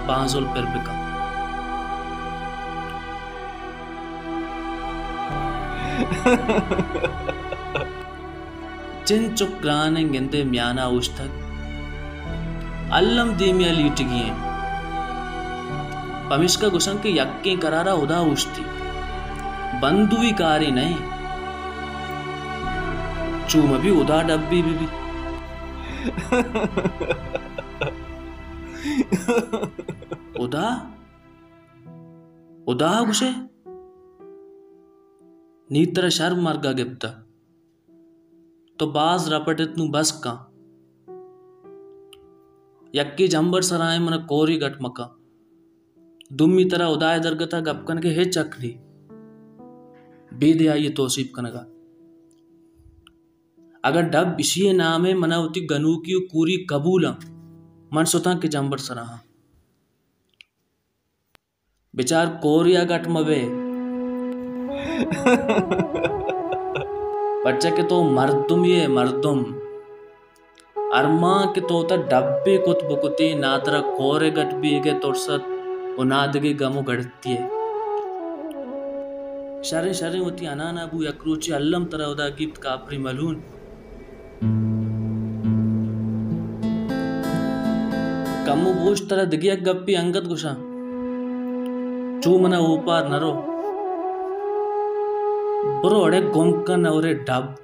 Banjul पर बिका जिन चुक्राने गिंदे म्याना उष्ठक अल्लम दीमिया लीटगिए पमिश्का गुशन के यक्के करारा उदा उष्टी बंदुई कारी नहीं चूम भी उदा डब्बी भी उदा उदा गुशे नीतर शर्म मरगा गिप्ता तो बाज रपटित नु बस का यक्की जंबर सराय मन कोरी गट मका दुम्मी तरह उदाय दरगता गपकन के हे चकरी बेदे आई तोसीब कनगा अगर डब इसी नामे मनावती गनू की पूरी कबूल मन सुता के जंबर सराहा बेचार कोरिया गट मवे बच्चा के तो मर्दुम ये मर्दुम अरमा के तो डब्बे कुत बुकुती नादरा कोरे गट भी के तोरसत उनादगी गमु गड़ती है शरे शरे होती अनाना बू यक्रूची अल्लम तरह उदा गिफ्ट कापरी मलून कमु बोश तरह दिगिया गप्पी अंगत गुशा चूमना ऊपर नरो बरो अड़े गोंकन और डब